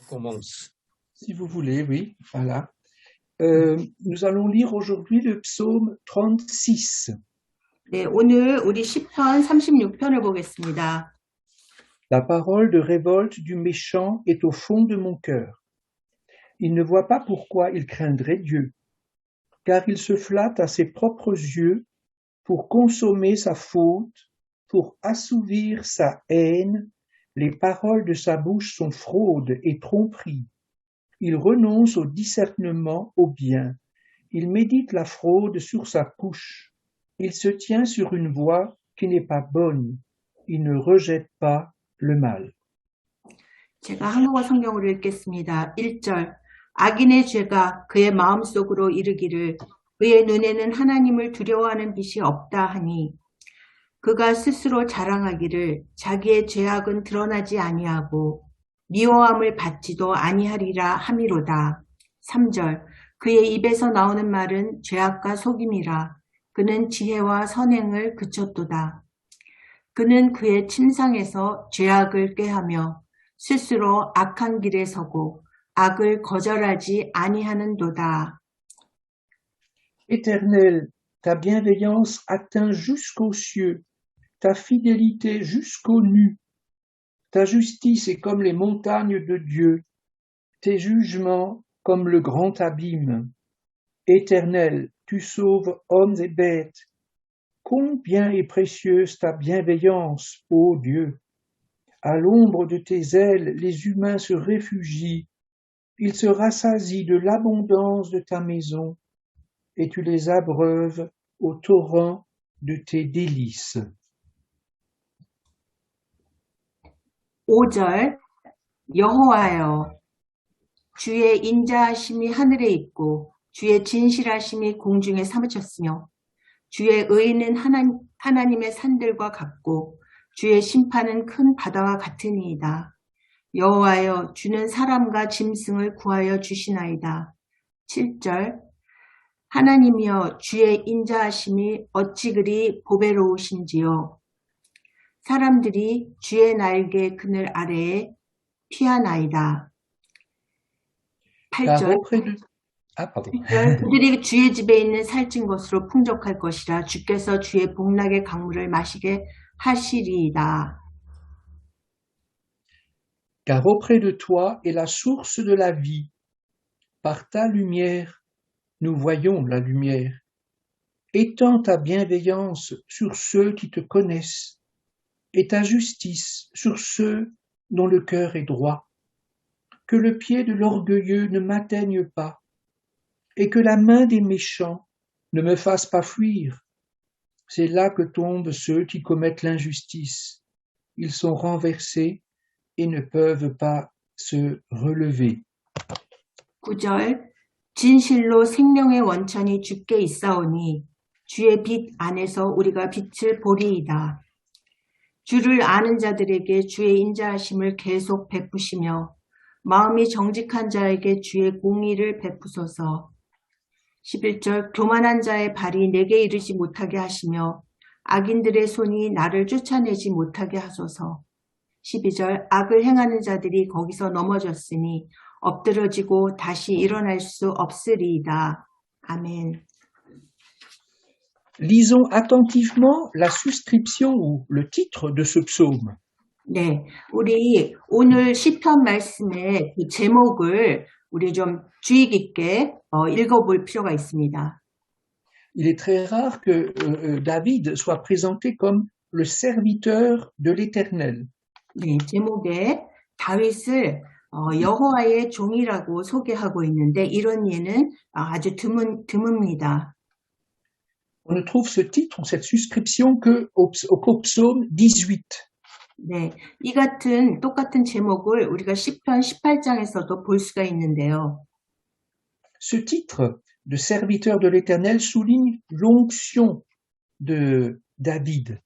commence. Si vous voulez, oui, voilà. Nous allons lire aujourd'hui le psaume 36. 네, 오늘 우리 시편 36편을 보겠습니다. La parole de révolte du méchant est au fond de mon cœur. Il ne voit pas pourquoi il craindrait Dieu, car il se flatte à ses propres yeux pour consommer sa faute, pour assouvir sa haine. Les paroles de sa bouche sont fraude et tromperie. Il renonce au discernement au bien. Il médite la fraude sur sa couche. Il se tient sur une voie qui n'est pas bonne. Il ne rejette pas le mal. 제가 한국어 성경으로 읽겠습니다. 1절 악인의 죄가 그의 마음속으로 이르기를 그의 눈에는 하나님을 두려워하는 빛이 없다 하니 그가 스스로 자랑하기를 자기의 죄악은 드러나지 아니하고 미워함을 받지도 아니하리라 함이로다. 3절 그의 입에서 나오는 말은 죄악과 속임이라 그는 지혜와 선행을 그쳤도다. 그는 그의 침상에서 죄악을 꾀하며 스스로 악한 길에 서고 악을 거절하지 아니하는도다. Éternel, ta bienveillance atteint jusqu'aux cieux, ta fidélité jusqu'aux nues. Ta justice est comme les montagnes de Dieu, tes jugements comme le grand abîme. Éternel, tu sauves hommes et bêtes. Combien est précieuse ta bienveillance, ô Dieu! À l'ombre de tes ailes, les humains se réfugient. Ils se rassasient de l'abondance de ta maison, et tu les abreuves au torrent de tes délices. 5절 여호와여 주의 인자하심이 하늘에 있고 주의 진실하심이 공중에 사무쳤으며 주의 의는 하나님의 산들과 같고 주의 심판은 큰 바다와 같으니이다. 여호와여 주는 사람과 짐승을 구하여 주시나이다. 7절 하나님이여 주의 인자하심이 어찌 그리 보배로우신지요. 사람들이 주의 날개 그늘 아래에 피하나이다. 8절 그들이 주의 집에 있는 살찐 것으로 풍족할 것이라 주께서 주의 복락의 강물을 마시게 하시리이다. Car auprès de toi est la source de la vie. Par ta lumière, nous voyons la lumière. Étends ta bienveillance sur ceux qui te connaissent et ta justice sur ceux dont le cœur est droit. Que le pied de l'orgueilleux ne m'atteigne pas et que la main des méchants ne me fasse pas fuir. C'est là que tombent ceux qui commettent l'injustice. Ils sont renversés et ne peuvent pas se relever. 9절 진실로 생명의 원천이 주께 있사오니 주의 빛 안에서 우리가 빛을 보리이다. 주를 아는 자들에게 주의 인자하심을 계속 베푸시며 마음이 정직한 자에게 주의 공의를 베푸소서. 11절 교만한 자의 발이 내게 이르지 못하게 하시며 악인들의 손이 나를 쫓아내지 못하게 하소서. 12절 악을 행하는 자들이 거기서 넘어졌으니 엎드러지고 다시 일어날 수 없으리이다. 아멘. Lisons attentivement la souscription ou le titre de ce psaume. 네, 우리 오늘 시편 말씀의 그 제목을 우리 좀 주의 깊게 읽어볼 필요가 있습니다. Il est très rare que David soit présenté comme le serviteur de l'Éternel. 네, 제목에 다윗을 여호와의 종이라고 소개하고 있는데 이런 예는 아주 드뭅니다. On ne trouve ce titre, cette souscription qu'au psaume 18. 네, 똑같은 제목을 우리가 시편 18장에서도 볼 수가 있는데요. Ce titre de serviteur de l'Éternel souligne l'onction de David.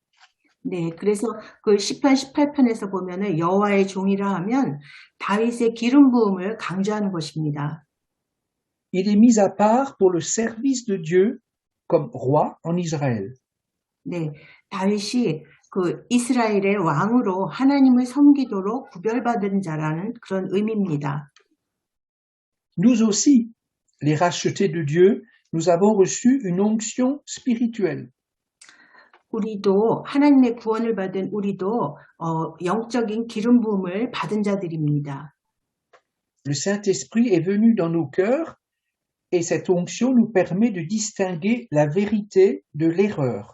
네, 그래서 그 시편 18편에서 보면은 여호와의 종이라 하면 다윗의 기름 부음을 강조하는 것입니다. Il est mis à part pour le service de Dieu comme roi en Israël. 네, 다윗이 그 이스라엘의 왕으로 하나님을 섬기도록 구별받은 자라는 그런 의미입니다. Nous aussi, les rachetés de Dieu, nous avons reçu une onction spirituelle. 우리도 하나님의 구원을 받은 우리도 영적인 기름 부음을 받은 자들입니다. Le Saint-Esprit est venu dans nos cœurs et cette onction nous permet de distinguer la vérité de l'erreur.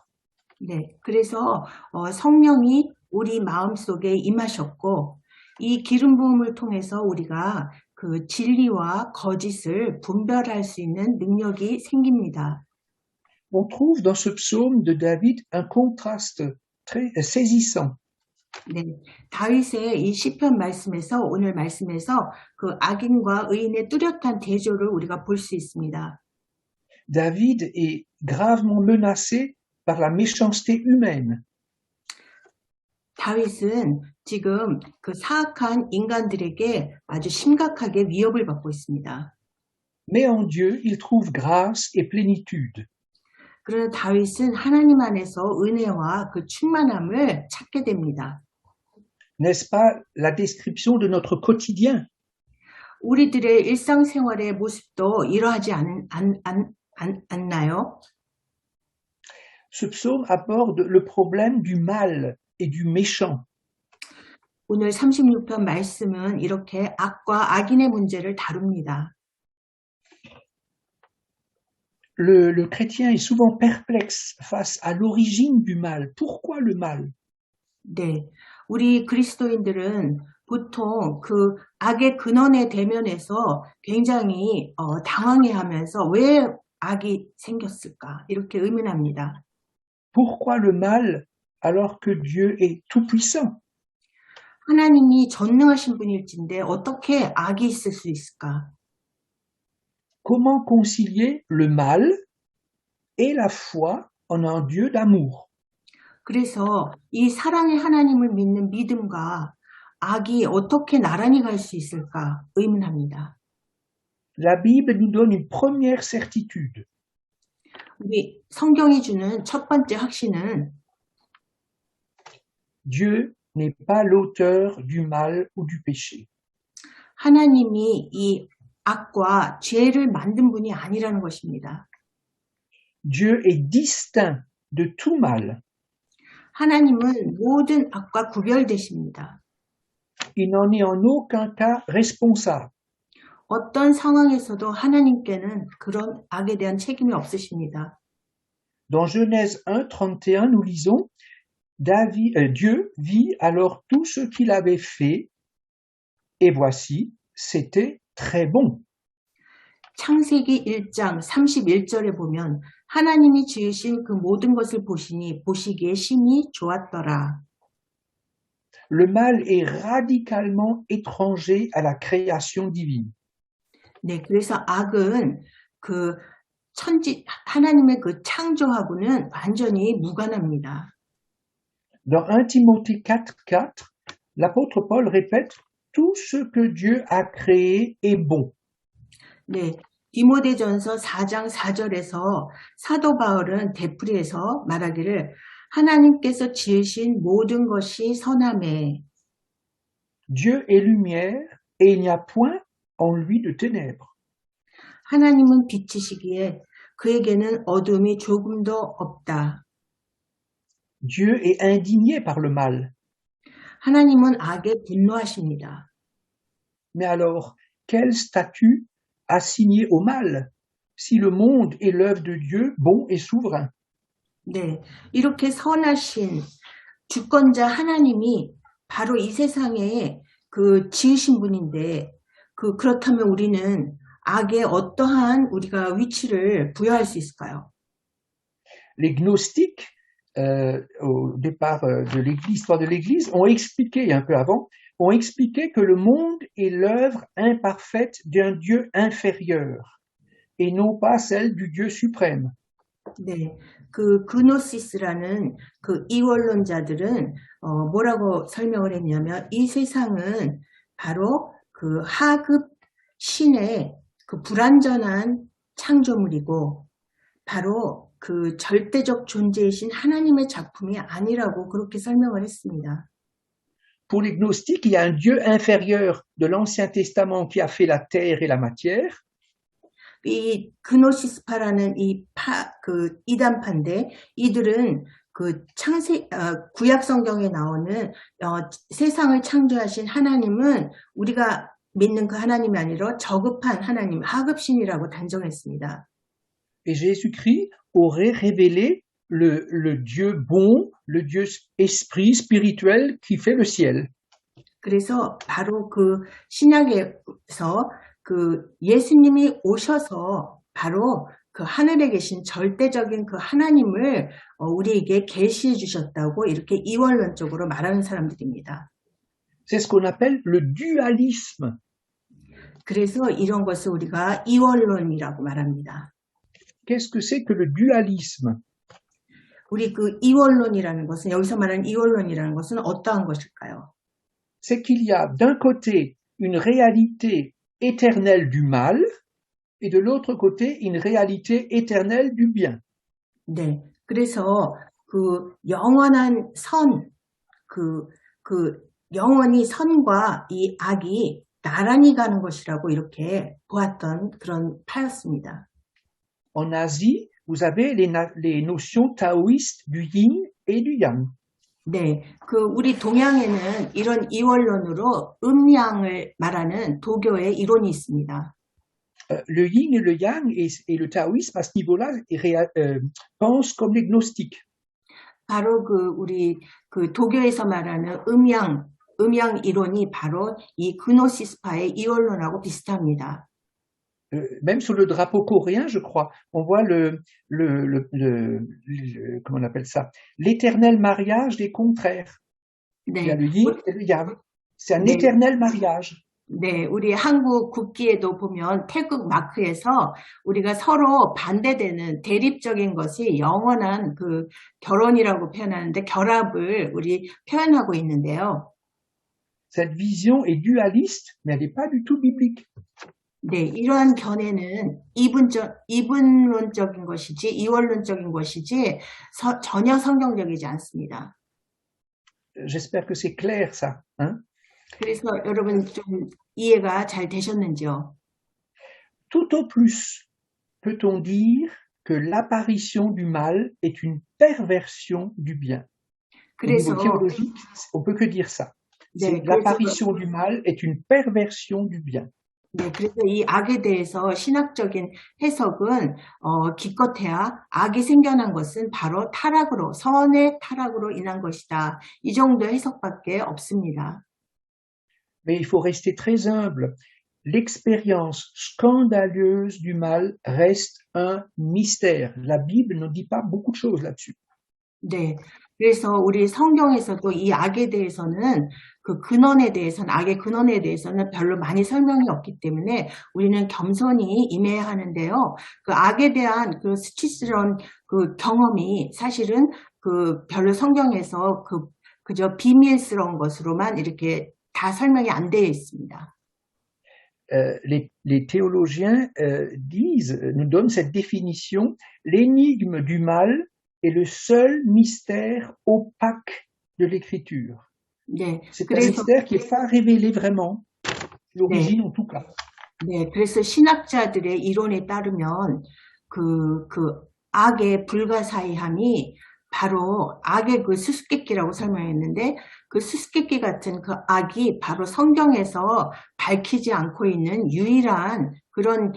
네, 그래서 성령이 우리 마음속에 임하셨고 이 기름 부음을 통해서 우리가 그 진리와 거짓을 분별할 수 있는 능력이 생깁니다. On trouve dans ce psaume de David un contraste très saisissant. 네, 다윗의 이 시편 말씀에서 오늘 말씀에서 그 악인과 의인의 뚜렷한 대조를 우리가 볼 수 있습니다. David est gravement menacé par la méchanceté humaine. 다윗은 지금 그 사악한 인간들에게 아주 심각하게 위협을 받고 있습니다. Mais en Dieu, il trouve grâce et plénitude. 그러나 다윗은 하나님 안에서 은혜와 그 충만함을 찾게 됩니다. N'est-ce pas la description de notre quotidien? 우리들의 일상생활의 모습도 이러하지 않나요? Ce psaume aborde le problème du mal et du méchant. 오늘 36편 말씀은 이렇게 악과 악인의 문제를 다룹니다. Le chrétien est souvent perplexe face à l'origine du mal. Pourquoi le mal? 네, 우리 그리스도인들은 보통 그 악의 근원에 대면해서 굉장히 당황해하면서 왜 악이 생겼을까 이렇게 의문합니다. Pourquoi le mal alors que Dieu est tout-puissant? 하나님이 전능하신 분일진데 어떻게 악이 있을 수 있을까? Comment concilier le mal et la foi en un Dieu d'amour? 그래서 이 사랑의 하나님을 믿는 믿음과 악이 어떻게 나란히 갈 수 있을까 의문합니다. La Bible nous donne une première certitude. 우리 성경이 주는 첫 번째 확신은 Dieu n'est pas l'auteur du mal ou du péché. 하나님이 이 악과 죄를 만든 분이 아니라는 것입니다. Dieu est distinct de tout mal. 하나님은 모든 악과 구별되십니다. Il n'en est en aucun cas responsable. 어떤 상황에서도 하나님께는 그런 악에 대한 책임이 없으십니다. Dans Genèse 1:31, nous lisons Dieu vit alors tout ce qu'il avait fait, et voici, c'était très bon. 창세기 1장 31절에 보면 하나님이 지으신 그 모든 것을 보시니 보시기에 심히 좋았더라. Le mal est radicalement étranger à la création divine. 네, 그래서 악은 그 하나님의 그 창조하고는 완전히 무관합니다. Dans 1 Timothée 4:4, l'apôtre Paul répète tout ce que Dieu a créé est bon. 네, 디모데전서 4장 4절에서 사도 바울은 되풀이해서 말하기를 하나님께서 지으신 모든 것이 선하매. Dieu est lumière et il n'y a point en lui de ténèbres. 하나님은 빛이시기에 그에게는 어둠이 조금도 없다. Dieu est indigné par le mal. 하나님은 악에 분노하십니다. Mais alors, quel statut assigné au mal, si le monde est l'œuvre de Dieu bon et souverain? 네, 이렇게 선하신 주권자 하나님이 바로 이 세상에 그 지으신 분인데 그렇다면 우리는 악에 어떠한 우리가 위치를 부여할 수 있을까요? Les gnostiques, au départ de l'histoire de l'Église, ont expliqué, un peu avant, ont expliqué que le monde est l'œuvre imparfaite d'un Dieu inférieur et non pas celle du Dieu suprême. 네, 그 그노시스라는 그 이원론자들은 뭐라고 설명을 했냐면 이 세상은 바로 그 하급 신의 그 불완전한 창조물이고 바로 그 절대적 존재이신 하나님의 작품이 아니라고 그렇게 설명을 했습니다. pour les gnostiques, il y a un Dieu inférieur de l'Ancien Testament qui a fait la terre et la matière. 이 그노시스파라는 이단파인데 이들은 구약 성경에 나오는 세상을 창조하신 하나님은 우리가 믿는 그 하나님이 아니라 저급한 하나님, 하급신이라고 단정했습니다. Et Jésus-Christ aurait révélé le Dieu bon, le Dieu esprit spirituel qui fait le ciel. 그래서 바로 그 신약에서 예수님이 오셔서 바로 그 하늘에 계신 절대적인 그 하나님을 우리에게 계시해 주셨다고 이렇게 이원론적으로 말하는 사람들입니다. C'est ce qu'on appelle le dualisme. 그래서 이런 것을 우리가 이원론이라고 말합니다. Qu'est-ce que c'est que le dualisme? 우리 그 이원론이라는 것은 여기서 말하는 이원론이라는 것은 어떠한 것일까요? C'est qu'il y a d'un côté une réalité éternelle du mal et de l'autre côté une réalité éternelle du bien. 네, 그래서 그 영원한 영원히 선과 이 악이 나란히 가는 것이라고 이렇게 보았던 그런 파였습니다. En Asie, vous avez les notions taoïstes du yin et du yang. 네, 우리 동양에는 이런 이원론으로 음양을 말하는 도교의 이론이 있습니다. Le yin et le yang et le taoïsme à ce niveau-là pensent comme les gnostiques. 바로 우리 도교에서 말하는 음양 이론이 바로 이 그노시스파의 이원론하고 비슷합니다. Même sur le drapeau coréen, je crois, on voit comment on appelle ça, l'éternel mariage des contraires. 네. Il y a le yin et le yang. C'est un 네. éternel mariage. 네, 우리 한국 국기에도 보면 태극 마크에서 우리가 서로 반대되는 대립적인 것이 영원한 결혼이라고 표현하는데 결합을 우리 표현하고 있는데요. Cette vision est dualiste, mais elle n'est pas du tout biblique. 네, 이러한 견해는 이분론적인 것이지 이원론적인 것이지 전혀 성경적이지 않습니다. J'espère que c'est clair ça. Hein? 그래서 여러분 좀 이해가 잘 되셨는지요? Tout au plus peut-on dire que l'apparition du mal est une perversion du bien. 그래서 Au niveau théologique, on peut que dire ça. 네, l'apparition du mal est une perversion du bien. 네, 그래서 이 악에 대해서 신학적인 해석은 기껏해야 악이 생겨난 것은 바로 선의 타락으로 인한 것이다. 이 정도의 해석밖에 없습니다. Mais il faut rester très humble. L'expérience scandaleuse du mal reste un mystère. La Bible ne dit pas beaucoup de choses là-dessus. 네, 그래서 우리 성경에서도 이 악에 대해서는 악의 근원에 대해서는 별로 많이 설명이 없기 때문에 우리는 겸손히 임해야 하는데요. 그 악에 대한 수치스러운 경험이 사실은 별로 성경에서 그저 비밀스러운 것으로만 이렇게 다 설명이 안 되어 있습니다. Les théologiens nous donnent cette définition. L'énigme du mal est le seul mystère opaque de l'écriture. 네, C'est un mystère qui n'est pas révélé vraiment, l'origine en tout cas. 네, 그래서 신학자들의 이론에 따르면 악의 불가사의함이 바로 악의 수수께끼라고 설명했는데 그 수수께끼 같은 그 악이 바로 성경에서 밝히지 않고 있는 유일한 그런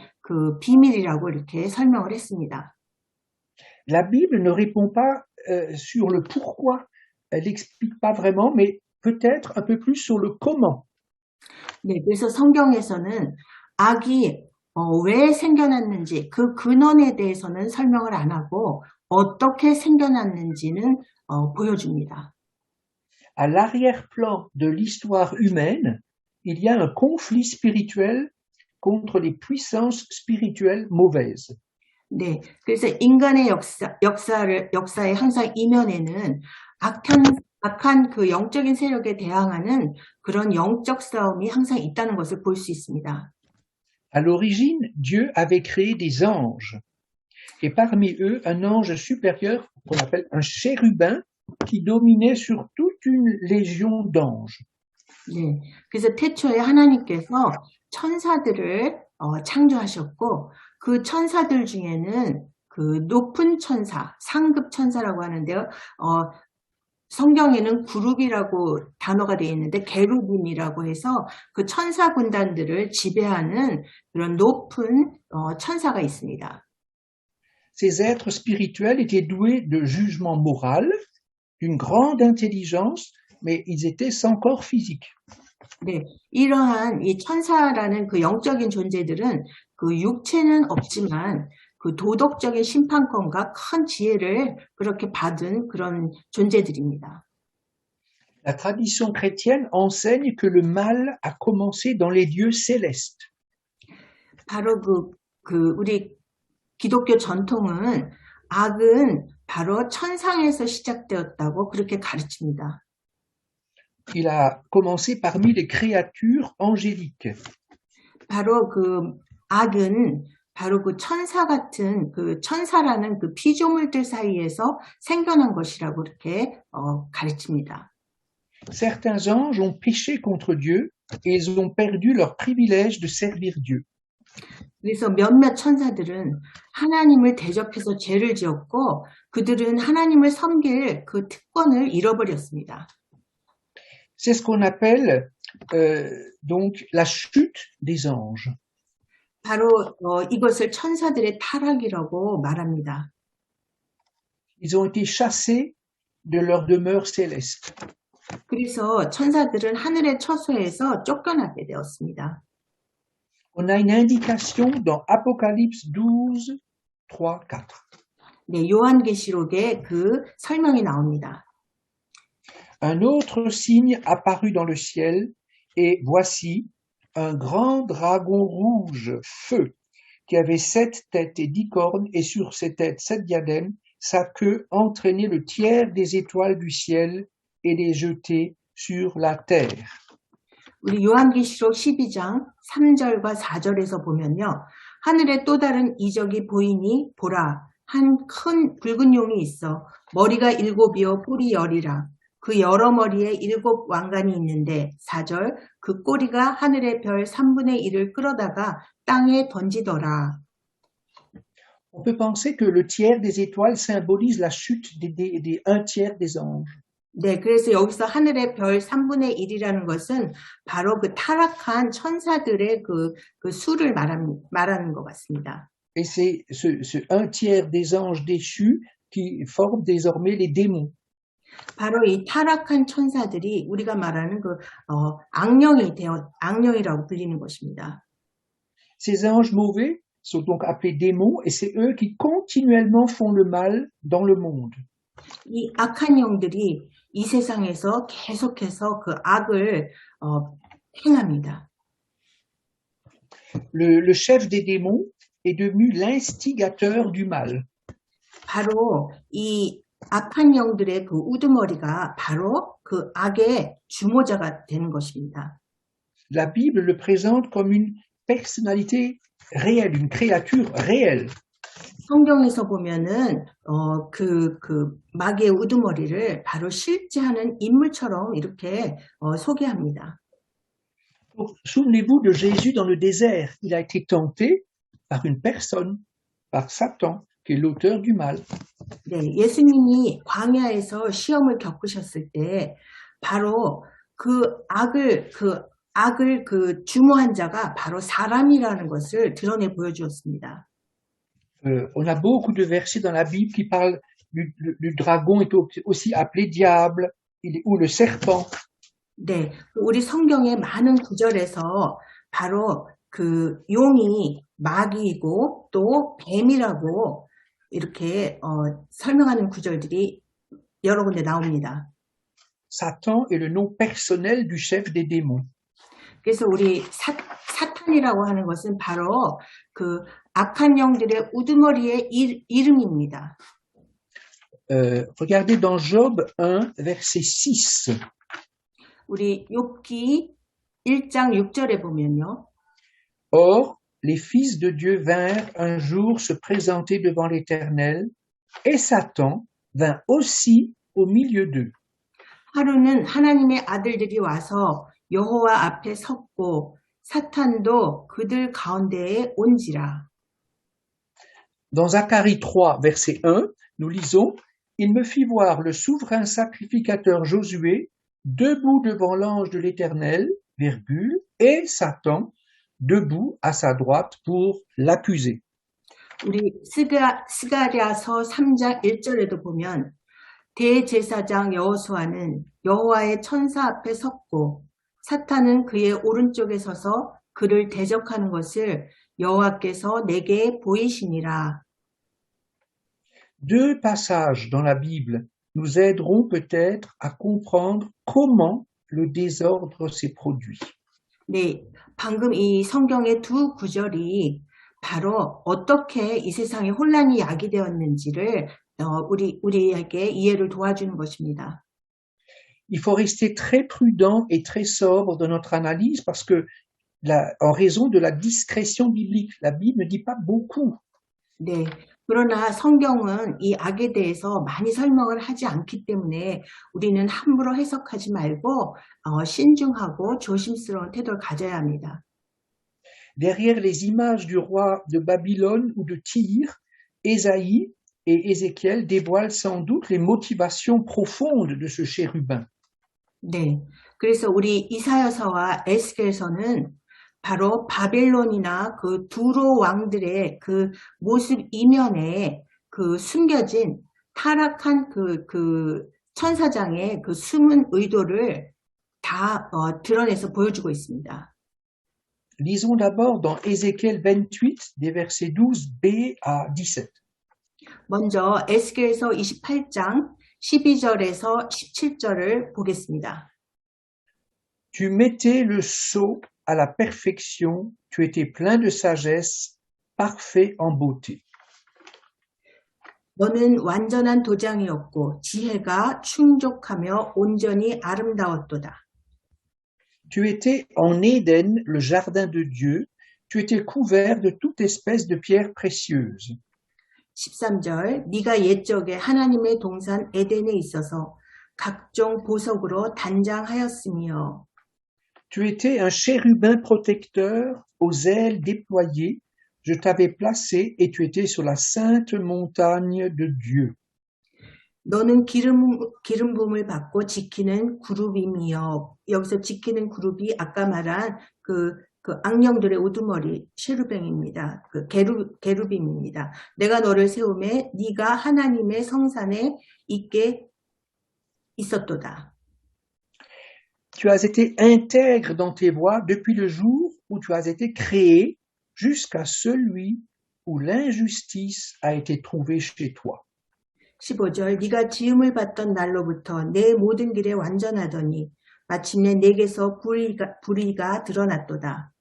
비밀이라고 이렇게 설명을 했습니다. La Bible ne répond pas sur le pourquoi, elle n'explique pas vraiment, mais peut-être un peu plus sur le comment. 네, 그래서 성경에서는 악이 왜 생겨났는지 그 근원에 대해서는 설명을 안 하고 어떻게 생겨났는지는 보여줍니다. À l'arrière-plan de l'histoire humaine, il y a un conflit spirituel contre les puissances spirituelles mauvaises. 네, 그래서 인간의 역사의 항상 이면에는 악한 영적인 세력에 대항하는 그런 영적 싸움이 항상 있다는 것을 볼 수 있습니다. À l'origine, Dieu avait créé des anges, et parmi eux, un ange supérieur qu'on appelle un chérubin qui dominait sur toute une légion d'anges. 네. 그래서 태초에 하나님께서 천사들을 창조하셨고 그 천사들 중에는 그 높은 천사, 상급 천사라고 하는데요. 성경에는 그룹이라고 단어가 되어 있는데 게루빔이라고 해서 그 천사 군단들을 지배하는 그런 높은 천사가 있습니다. Ces êtres spirituels étaient doués de jugement moral, d'une grande intelligence, mais ils étaient sans corps physique. 네, 이러한 이 천사라는 그 영적인 존재들은 그 육체는 없지만 그 도덕적인 심판권과 큰 지혜를 그렇게 받은 그런 존재들입니다. La tradition chrétienne enseigne que le mal a commencé dans les lieux célestes. 바로 우리 기독교 전통은 악은 바로 천상에서 시작되었다고 그렇게 가르칩니다. Il a commencé parmi les créatures angéliques. 바로 그 악은 바로 그 천사 같은 그 천사라는 그 피조물들 사이에서 생겨난 것이라고 이렇게 가르칩니다. Certains anges ont péché contre Dieu et ils ont perdu leur privilège de servir Dieu. 그래서 몇몇 천사들은 하나님을 대적해서 죄를 지었고 그들은 하나님을 섬길 그 특권을 잃어버렸습니다. C'est ce qu'on appelle donc la chute des anges. 바로 이것을 천사들의 타락이라고 말합니다. Ils ont été chassés de leur demeure céleste. 그래서 천사들은 하늘의 처소에서 쫓겨나게 되었습니다. On a une indication dans Apocalypse 12, 3, 4. 네, 요한계시록에 그 설명이 나옵니다. Un autre signe apparut dans le ciel, et voici un grand dragon rouge, feu, qui avait 7 têtes et 10 cornes, et sur ses têtes 7 diadèmes. Sa queue entraînait le tiers des étoiles du ciel et les jetait sur la terre. 우리 요한계시록 12장 3절과 4절에서 보면요. 하늘에 또 다른 이적이 보이니 보라, 한 큰 붉은 용이 있어 머리가 7이요 뿔이 10이라. 그 여러 머리에 7 왕관이 있는데 4절 그 꼬리가 하늘의 별 3분의 1을 끌어다가 땅에 던지더라. On peut penser que le tiers des étoiles symbolise la chute des 1/3 des anges. 네, 그래서 여기서 하늘의 별 3분의 1이라는 것은 바로 그 타락한 천사들의 그 수를 말하는 것 같습니다. Et c'est ce 1/3 des anges déchus qui forment désormais les démons. 바로 이 타락한 천사들이 우리가 말하는 그 악령이라고 불리는 것입니다. Ces anges mauvais sont donc appelés démons et c'est eux qui continuellement font le mal dans le monde. 이 악한 영들이 이 세상에서 계속해서 그 악을 행합니다. Le chef des démons est devenu l'instigateur du mal. 바로 이 악한 영들의 그 우두머리가 바로 그 악의 주모자가 되는 것입니다. La Bible le présente comme une personnalité réelle, une créature réelle. 성경에서 보면은 그 마귀의 우두머리를 바로 실제하는 인물처럼 이렇게 소개합니다. Souvenez-vous de Jésus dans le désert. Il a été tenté par une personne, par Satan, qui est l'auteur du mal. 네, 예수님이 광야에서 시험을 겪으셨을 때 바로 그 악을 주모한 자가 바로 사람이라는 것을 드러내 보여주었습니다. On a beaucoup de versets dans la Bible qui parlent du dragon est aussi appelé diable ou le serpent. 네, 우리 성경의 많은 구절에서 바로 그 용이 마귀이고 또 뱀이라고 이렇게 설명하는 구절들이 여러 군데 나옵니다. Satan est le nom personnel du chef des démons. 그래서 우리 사탄이라고 하는 것은 바로 그 악한 영들의 우두머리의 이름입니다. Regardez dans Job 1, verset 6. 우리 욥기 1장 6절에 보면요. Or, les fils de Dieu vinrent un jour se présenter devant l'Éternel, et Satan vint aussi au milieu d'eux. 하루는 하나님의 아들들이 와서 여호와 앞에 섰고 사탄도 그들 가운데에 온지라. Dans Zacharie 3, verset 1, nous lisons « Il me fit voir le souverain sacrificateur Josué debout devant l'ange de l'Éternel, virgule, et Satan debout à sa droite pour l'accuser. » 우리 스가랴서 3장 1절에도 보면 대제사장 여호수아는 여호와의 천사 앞에 섰고 사탄은 그의 오른쪽에 서서 그를 대적하는 것을 여호와께서 내게 보이시니라. Deux passages dans la Bible nous aideront peut-être à comprendre comment le désordre s'est produit. 네, 방금 이 성경의 두 구절이 바로 어떻게 이 세상에 혼란이 야기되었는지를 우리에게 이해를 도와주는 것입니다. Il faut rester très prudent et très sobre dans notre analyse parce que en raison de la discrétion biblique, la Bible ne dit pas beaucoup. 네, 그러나 성경은 이 악에 대해서 많이 설명을 하지 않기 때문에 우리는 함부로 해석하지 말고 신중하고 조심스러운 태도를 가져야 합니다. Derrière les images du roi de Babylone ou de Tyr, Ésaïe et Ézéchiel dévoilent sans doute les motivations profondes de ce chérubin. 네, 그래서 우리 이사야서와 에스겔서는 바로 바벨론이나 그 두로 왕들의 그 모습 이면에 그 숨겨진 타락한 그 천사장의 그 숨은 의도를 다 드러내서 보여주고 있습니다. Lisons d'abord dans Ézéchiel 28, des versets 12b à 17. 먼저 에스겔서 28장 12절에서 17절을 보겠습니다. Tu mettais le sceau à la perfection, tu étais plein de sagesse, parfait en beauté. 너는 완전한 도장이었고 지혜가 충족하며 온전히 아름다웠도다. Tu étais en Éden, le jardin de Dieu, tu étais couvert de toute espèce de pierres précieuses. 13절 네가 옛적에 하나님의 동산 에덴에 있어서 각종 보석으로 단장하였으며 Tu étais un chérubin protecteur aux ailes déployées, je t'avais placé et tu étais sur la sainte montagne de Dieu. 너는 기름 부음을 받고 지키는 그룹이며 여기서 지키는 그룹이 아까 말한 그 악령들의 우두머리 셰르뱅입니다. 그 게루빔입니다. 내가 너를 세우매 네가 하나님의 성산에 있게 있었도다. Tu as été intègre dans tes voies depuis le jour où tu as été créé jusqu'à celui où l'injustice a été trouvée chez toi. 15절 네가 지음을 받던 날로부터 내 모든 길에 완전하더니 마침내 내게서 불의가 드러났도다.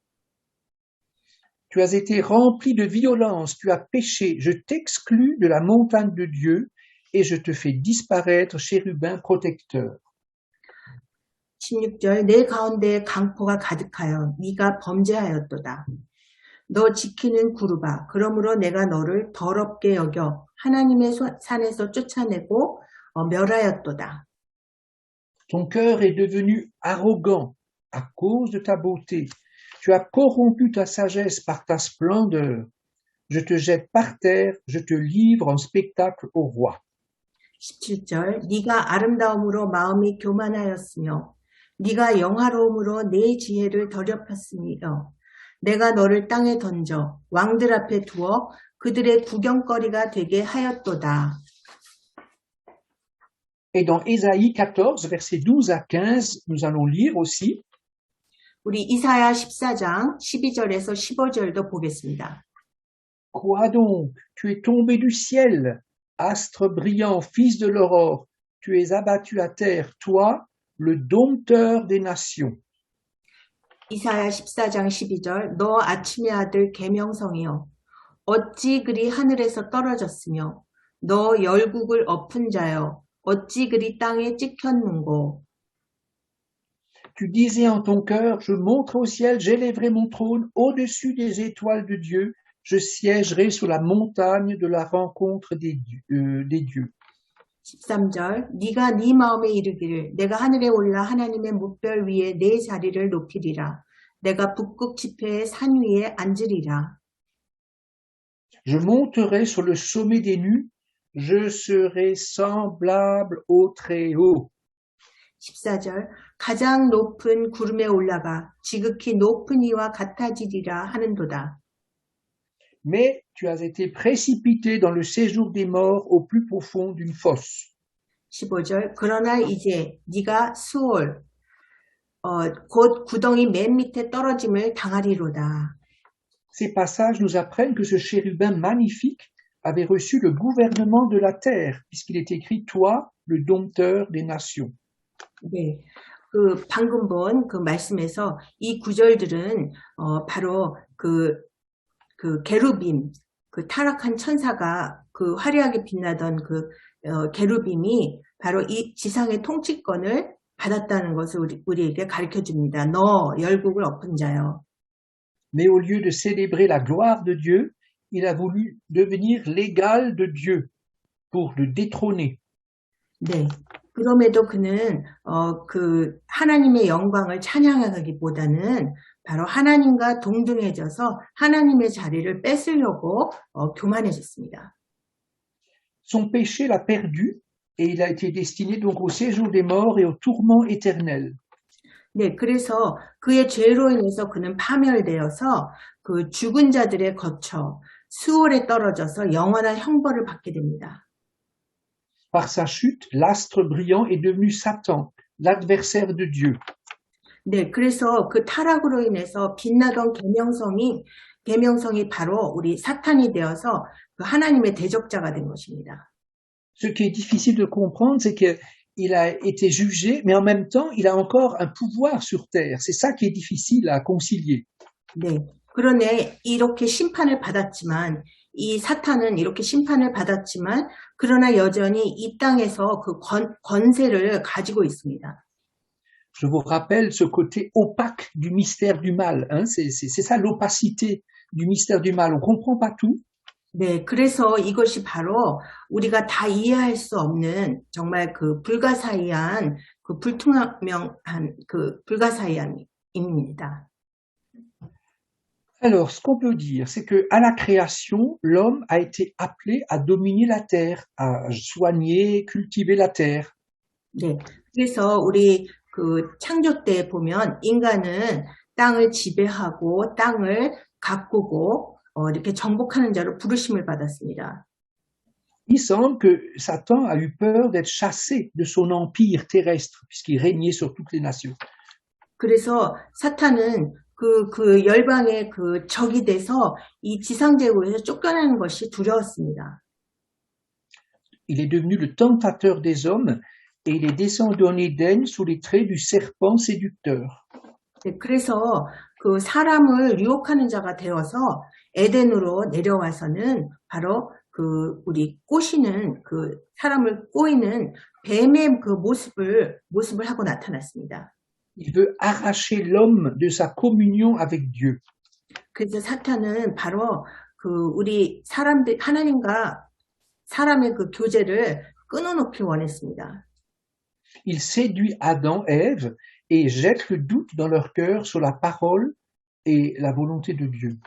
Tu as été rempli de violence, tu as péché, je t'exclus de la montagne de Dieu et je te fais disparaître, chérubin protecteur. 16절 내 가운데 강포가 가득하여 네가 범죄하였도다. 너 지키는 구루바 그러므로 내가 너를 더럽게 여겨 하나님의 산에서 쫓아내고 멸하였도다. Ton cœur est devenu arrogant à cause de ta beauté. Tu as corrompu ta sagesse par ta splendeur. Je te jette par terre, je te livre en spectacle au roi. 17절 네가 아름다움으로 마음이 교만하였으며 네가 영화로움으로 내 지혜를 더럽혔으며 내가 너를 땅에 던져 왕들 앞에 두어 그들의 구경거리가 되게 하였도다. Et dans Ésaïe 14, versets 12 à 15, nous allons lire aussi. 우리 이사야 14장 12절에서 15절도 보겠습니다. Quoi donc? Tu es tombé du ciel, astre brillant, fils de l'aurore. Tu es abattu à terre, toi, le dompteur des nations. 이사야 14장 12절 너 아침의 아들 계명성이여 어찌 그리 하늘에서 떨어졌으며 너 열국을 엎은 자여 어찌 그리 땅에 찍혔는고. Tu disais en ton cœur, je monterai au ciel, j'élèverai mon trône au-dessus des étoiles de Dieu, je siégerai sur la montagne de la rencontre des dieux. 13절 네가 네 마음에 이르기를 내가 하늘에 올라 하나님의 뭇별 위에 내 자리를 높이리라. 내가 북극 지폐의 산 위에 앉으리라. Je monterai sur le sommet des nues, je serai semblable au Très-Haut. 14절 가장 높은 구름에 올라가 지극히 높은 이와 같아지리라 하는도다. Mais tu as été précipité dans le séjour des morts au plus profond d'une fosse. 15절 그러나 이제 네가 수올 곧 구덩이 맨 밑에 떨어짐을 당하리로다. Ces passages nous apprennent que ce chérubin magnifique avait reçu le gouvernement de la terre, puisqu'il est écrit, toi, le dompteur des nations. 네, 그 방금 본 그 말씀에서 이 구절들은 바로 그 게루빔, 그 타락한 천사가 그 화려하게 빛나던 그 게루빔이 바로 이 지상의 통치권을 받았다는 것을 우리에게 가르쳐 줍니다. 너 열국을 엎은 자여. Mais au lieu de célébrer la gloire de Dieu, il a voulu devenir l'égal de Dieu pour le détrôner. 네. 그럼에도 그는 그 하나님의 영광을 찬양하기보다는 바로 하나님과 동등해져서 하나님의 자리를 뺏으려고 교만해졌습니다. Son péché l'a perdu et il a été destiné donc au séjour des morts et au tourment éternel. 네, 그래서 그의 죄로 인해서 그는 파멸되어서 그 죽은 자들의 거처 수월에 떨어져서 영원한 형벌을 받게 됩니다. Par sa chute, l'astre brillant est devenu Satan, l'adversaire de Dieu. 네, 그래서 그 타락으로 인해서 빛나던 계명성이 바로 우리 사탄이 되어서 그 하나님의 대적자가 된 것입니다. Ce qui est difficile de comprendre, c'est qu'il a été jugé, mais en même temps, il a encore un pouvoir sur terre. C'est ça qui est difficile à concilier. 네, 그러네 이렇게 심판을 받았지만 이 사탄은 이렇게 심판을 받았지만 그러나 여전히 이 땅에서 그 권세를 가지고 있습니다. Je vous rappelle ce côté opaque du mystère du mal. Hein? C'est ça l'opacité du mystère du mal. On comprend pas tout. 네, 그래서 이것이 바로 우리가 다 이해할 수 없는 정말 그 불가사의한 그 불투명한 그 불가사의함입니다. Alors, ce qu'on peut dire, c'est que à la création, l'homme a été appelé à dominer la terre, à soigner, cultiver la terre. 네, 그래서 우리 그 창조 때 보면 인간은 땅을 지배하고 땅을 가꾸고 이렇게 정복하는 자로 부르심을 받았습니다. Il semble que Satan a eu peur d'être chassé de son empire terrestre, puisqu'il régnait sur toutes les nations. 그래서 사탄은 그 열방의 그 적이 돼서 이 지상제국에서 쫓겨나는 것이 두려웠습니다. Il est devenu le tentateur des hommes et il est descendu en Éden sous les traits du serpent séducteur. 네, 그래서 그 사람을 유혹하는 자가 되어서 에덴으로 내려와서는 바로 그 우리 꼬시는 그 사람을 꼬이는 뱀의 그 모습을 하고 나타났습니다. Il veut arracher l'homme de sa communion avec Dieu. 그래서 사탄은 바로 그 우리 사람들 하나님과 사람의 그 교제를 끊어놓기 원했습니다. Il séduit Adam, Ève et jette le doute dans leur cœur sur la parole et la volonté de Dieu.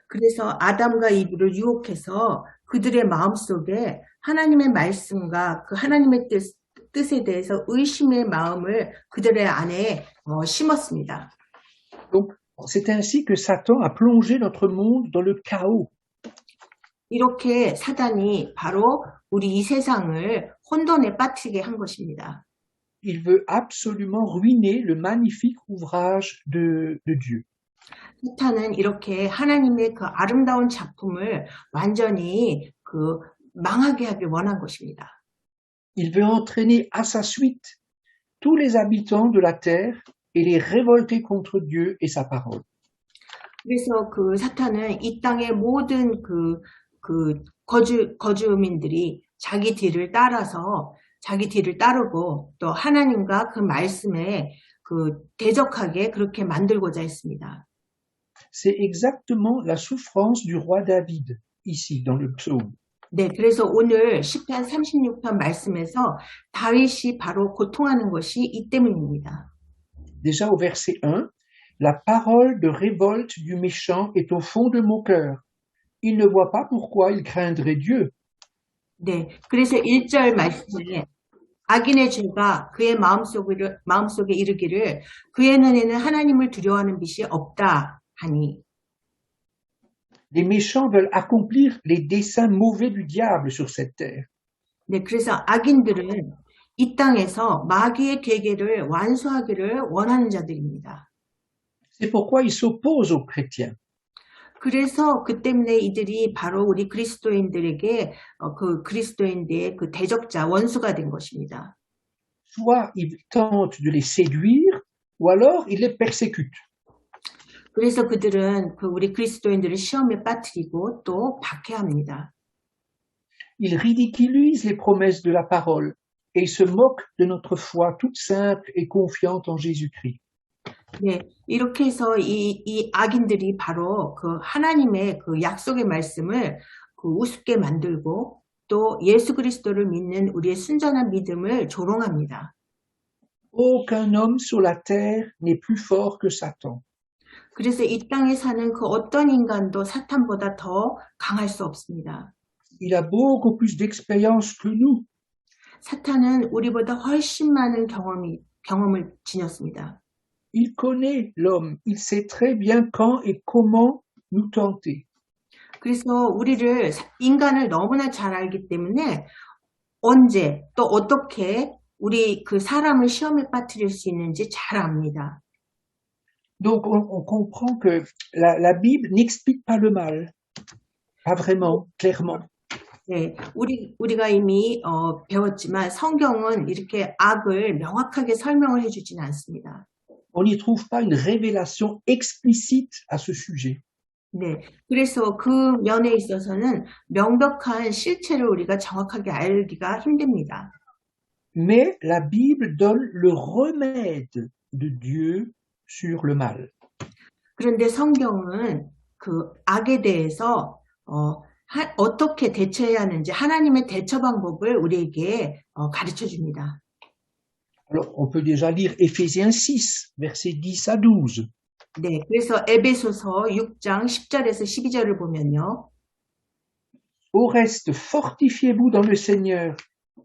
그래서 아담과 이브를 유혹해서 그들의 마음속에 하나님의 말씀과 그 하나님의 뜻에 대해서 의심의 마음을 그들의 안에 심었습니다. Donc, c'est ainsi que Satan a plongé notre monde dans le chaos. 이렇게 사단이 바로 우리 이 세상을 혼돈에 빠지게 한 것입니다. Il veut absolument ruiner le magnifique ouvrage de Dieu. 사탄은 이렇게 하나님의 그 아름다운 작품을 완전히 그 망하게 하길 원한 것입니다. Il veut entraîner à sa suite tous les habitants de la terre et les révolter contre Dieu et sa parole. 그래서 그 사탄은 이 땅의 모든 그 거주민들이 자기 뒤를 따르고 또 하나님과 그 말씀에 그 대적하게 그렇게 만들고자 했습니다. C'est exactement la souffrance du roi David, ici, dans le psaume. 네, 그래서 오늘 시편 36편 말씀에서 다윗이 바로 고통하는 것이 이 때문입니다. Déjà au verset 1, la parole de révolte du méchant est au fond de mon cœur. Il ne voit pas pourquoi il craindrait Dieu. 네, 그래서 1절 말씀에 악인의 죄가 그의 마음속에 이르기를 그의 눈에는 하나님을 두려워하는 빛이 없다 하니. Les méchants veulent accomplir les desseins mauvais du diable sur cette terre. 네, 그래서 악인들은 이 땅에서 마귀의 계계를 완수하기를 원하는 자들입니다. C'est pourquoi ils s'opposent aux chrétiens. 그래서 그 때문에 이들이 바로 우리 그리스도인들에게 그 그리스도인들의 그 대적자, 원수가 된 것입니다. Soit ils tentent de les séduire, ou alors ils les persécutent. 그래서 그들은 그 우리 그리스도인들을 시험에 빠뜨리고 또 박해합니다. Ils ridiculisent les promesses de la parole et ils se moquent de notre foi toute simple et confiante en Jésus-Christ. 네, 이렇게 해서 이 악인들이 바로 그 하나님의 그 약속의 말씀을 그 우습게 만들고 또 예수 그리스도를 믿는 우리의 순전한 믿음을 조롱합니다. Aucun homme sur la terre n'est plus fort que Satan. 그래서 이 땅에 사는 그 어떤 인간도 사탄보다 더 강할 수 없습니다. Il a beaucoup plus d'expérience que nous. 사탄은 우리보다 훨씬 많은 경험을 지녔습니다. Il connaît l'homme, il sait très bien quand et comment nous tenter. 그래서 인간을 너무나 잘 알기 때문에 언제 또 어떻게 우리 그 사람을 시험에 빠뜨릴 수 있는지 잘 압니다. Donc on comprend que la Bible n'explique pas le mal, pas vraiment, clairement. 네, 우리가 이미 배웠지만 성경은 이렇게 악을 명확하게 설명을 해주지는 않습니다. On n'y trouve pas une révélation explicite à ce sujet. 네, 그래서 그 면에 있어서는 명백한 실체를 우리가 정확하게 알기가 힘듭니다. Mais la Bible donne le remède de Dieu sur le mal. 그런데 성경은 그 악에 대해서 어떻게 대처해야 하는지 하나님의 대처 방법을 우리에게 가르쳐 줍니다. Alors, on peut déjà lire Éphésiens 6, versets 10 à 12. 네, 그래서 에베소서 6장 10절에서 12절을 보면요. Au reste, fortifiez-vous dans le Seigneur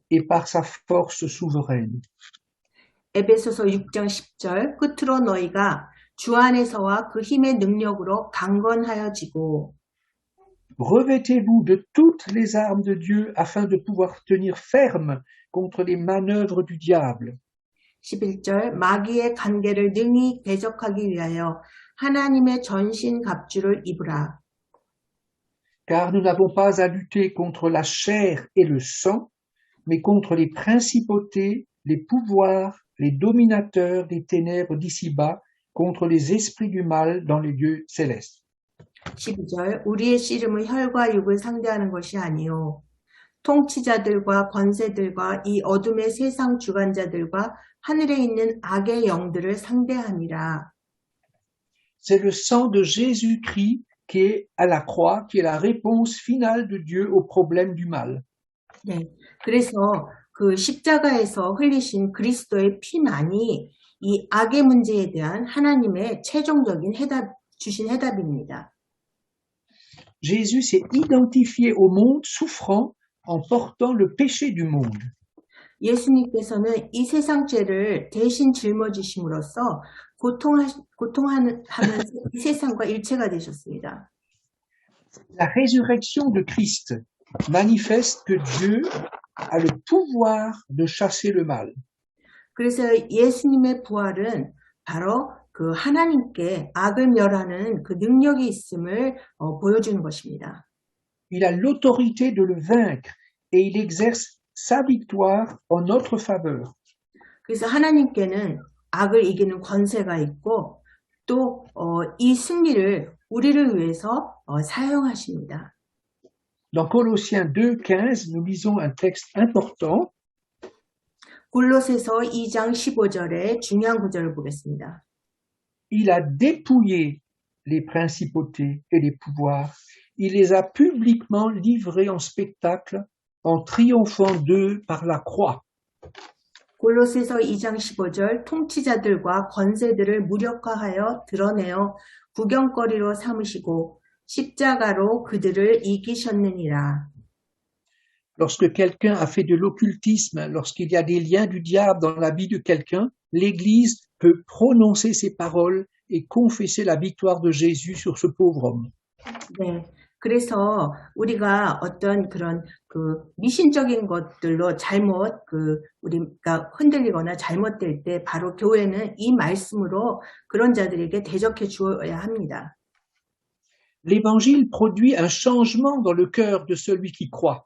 et par sa force souveraine. 에베소서 6장 10절 끝으로 너희가 주 안에서와 그 힘의 능력으로 강건하여지고 Revêtez-vous de toutes les armes de Dieu afin de pouvoir tenir ferme contre les manœuvres du diable. 11절 마귀의 간계를 능히 대적하기 위하여 하나님의 전신 갑주를 입으라. Car nous n'avons pas à lutter contre la chair et le sang, mais contre les principautés, les pouvoirs, les dominateurs des ténèbres d'ici-bas, contre les esprits du mal dans les lieux célestes. 12절 우리의 씨름은 혈과 육을 상대하는 것이 아니요 통치자들과 권세들과 이 어둠의 세상 주관자들과 하늘에 있는 악의 영들을 상대함이라. C'est le sang de Jésus-Christ qui est à la croix, qui est la réponse finale de Dieu au problème du mal. 네, 그래서 그 십자가에서 흘리신 그리스도의 피만이 이 악의 문제에 대한 하나님의 최종적인 주신 해답입니다. Jésus s'est identifié au monde souffrant en portant le péché du monde. 예수님께서는 이 세상 죄를 대신 짊어지심으로써 고통하는 이 세상과 일체가 되셨습니다. La résurrection de Christ manifeste que Dieu a le pouvoir de chasser le mal. 그래서 예수님의 부활은 바로 그 하나님께 악을 멸하는 그 능력이 있음을 보여주는 것입니다. Il a l'autorité de le vaincre et il exerce sa victoire en notre faveur. 그래서 하나님께는 악을 이기는 권세가 있고 또 이 승리를 우리를 위해서 사용하십니다. Dans Colossiens 2:15, nous lisons un texte important. 골로새서 2장 15절의 중요한 구절을 보겠습니다. Il a dépouillé les principautés et les pouvoirs. Il les a publiquement livrés en spectacle en triomphant d'eux par la croix. 골로새서 2장 15절 통치자들과 권세들을 무력화하여 드러내어 구경거리로 삼으시고 십자가로 그들을 이기셨느니라. Lorsque quelqu'un a fait de l'occultisme, lorsqu'il y a des liens du diable dans la vie de quelqu'un, l'Église peut prononcer ces paroles et confesser la victoire de Jésus sur ce pauvre homme. 네, 그래서 우리가 어떤 그런 미신적인 것들로 우리가 흔들리거나 잘못될 때 바로 교회는 이 말씀으로 그런 자들에게 대적해 주어야 합니다. L'Évangile produit un changement dans le cœur de celui qui croit.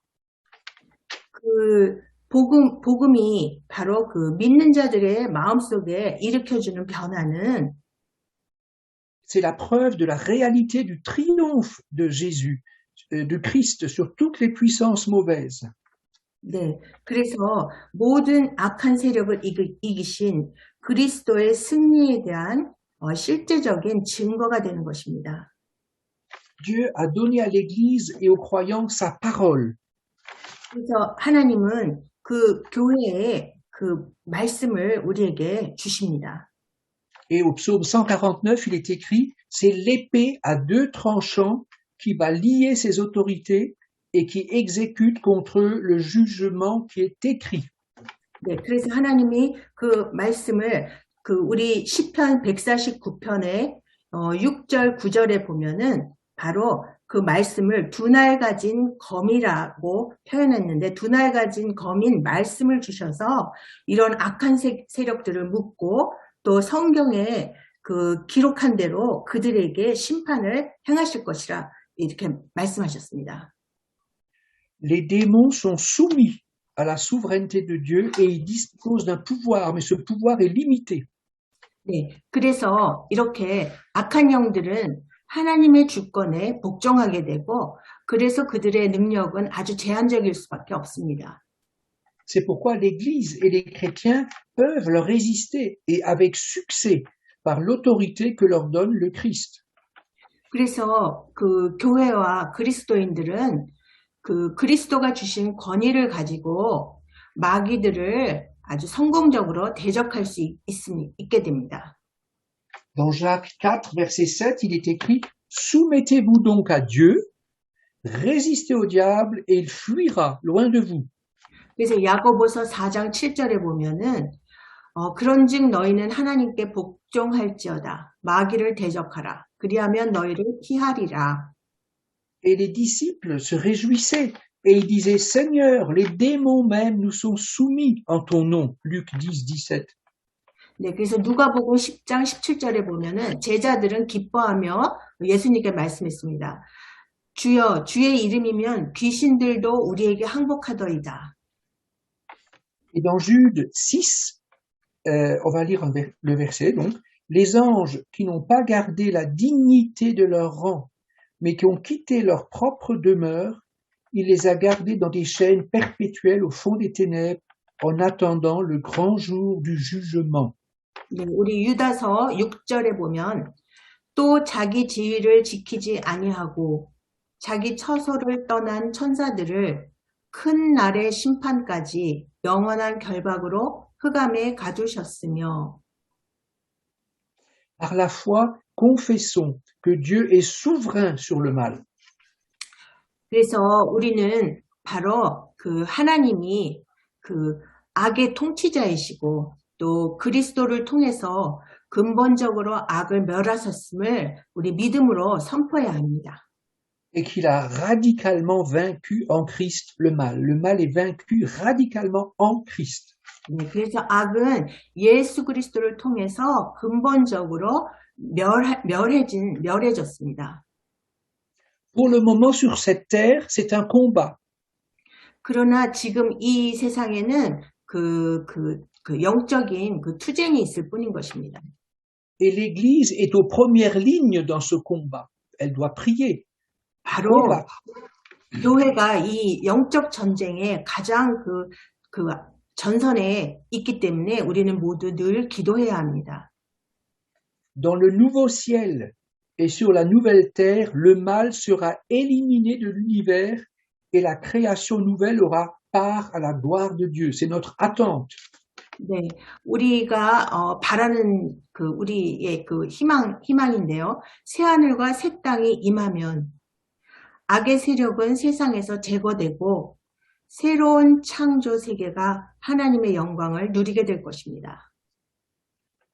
복음이 바로 믿는 자들의 마음속에 일으켜주는 변화는 c'est la preuve de la réalité du triomphe de Jésus, de Christ sur toutes les puissances mauvaises. 네, 그래서 모든 악한 세력을 이기신 그리스도의 승리에 대한 실제적인 증거가 되는 것입니다. Dieu a donné à l'Église et aux croyants sa parole. 그래서 하나님은 교회에 말씀을 우리에게 주십니다. Et au psaume 149, il est écrit, c'est l'épée à deux tranchants qui va lier ses autorités et qui exécute contre eux le jugement qui est écrit. 네, 그래서 하나님이 말씀을 우리 시편 149편의 6절, 9절에 보면은 바로 말씀을 두 날 가진 검이라고 표현했는데 두 날 가진 검인 말씀을 주셔서 이런 악한 세력들을 묶고 또 성경에 기록한 대로 그들에게 심판을 행하실 것이라 이렇게 말씀하셨습니다. Les démons sont soumis à la souveraineté de Dieu et ils disposent d'un pouvoir, mais ce pouvoir est limité. 네, 그래서 이렇게 악한 영들은 하나님의 주권에 복종하게 되고 그래서 그들의 능력은 아주 제한적일 수밖에 없습니다. C'est pourquoi l'Église et les chrétiens peuvent leur résister et avec succès par l'autorité que leur donne le Christ. 그래서 교회와 그리스도인들은 그리스도가 주신 권위를 가지고 마귀들을 아주 성공적으로 대적할 수 있게 됩니다. Dans Jacques 4, verset 7, il est écrit « Soumettez-vous donc à Dieu, résistez au diable et il fuira loin de vous. » 그래서 야고보서 4장 7절에 보면은 그런즉 너희는 하나님께 복종할지어다. 마귀를 대적하라. 그리하면 너희를 피하리라. Et les disciples se réjouissaient et ils disaient « Seigneur, les démons même nous sont soumis en ton nom. » Luc 10, 17. 네, 그래서 누가복음 10장 17절에 보면은 제자들은 기뻐하며 예수님께 말씀했습니다. 주여, 주의 이름이면 귀신들도 우리에게 항복하더이다. Et dans Jude 6, on va lire le verset, donc, les anges qui n'ont pas gardé la dignité de leur rang, mais qui ont quitté leur propre demeure, il les a gardés dans des chaînes perpétuelles au fond des ténèbres, en attendant le grand jour du jugement. 네, 우리 유다서 6절에 보면 또 자기 지위를 지키지 아니하고 자기 처소를 떠난 천사들을 큰 날의 심판까지 영원한 결박으로 흑암에 가두셨으며 Par la foi, confessons que Dieu est souverain sur le mal. 그래서 우리는 바로 하나님이 악의 통치자이시고 또 그리스도를 통해서 근본적으로 악을 멸하셨음을 우리 믿음으로 선포해야 합니다. Et qu'il a radicalement vaincu en Christ le mal. Le mal est vaincu radicalement en Christ. 네, 그래서 악은 예수 그리스도를 통해서 근본적으로 멸해졌습니다. Pour le moment sur cette terre, c'est un combat. 그러나 지금 이 세상에는 영적인 투쟁이 있을 뿐인 것입니다. Et l'Église est aux premières lignes dans ce combat. Elle doit prier. 바로 교회가 이 영적 전쟁에 가장 전선에 있기 때문에 우리는 모두 늘 기도해야 합니다. Dans le nouveau ciel et sur la nouvelle terre, le mal sera éliminé de l'univers et la création nouvelle aura part à la gloire de Dieu. C'est notre attente. 네, 우리가 바라는 그 우리의 그 희망인데요. 새 하늘과 새 땅이 임하면 악의 세력은 세상에서 제거되고 새로운 창조 세계가 하나님의 영광을 누리게 될 것입니다.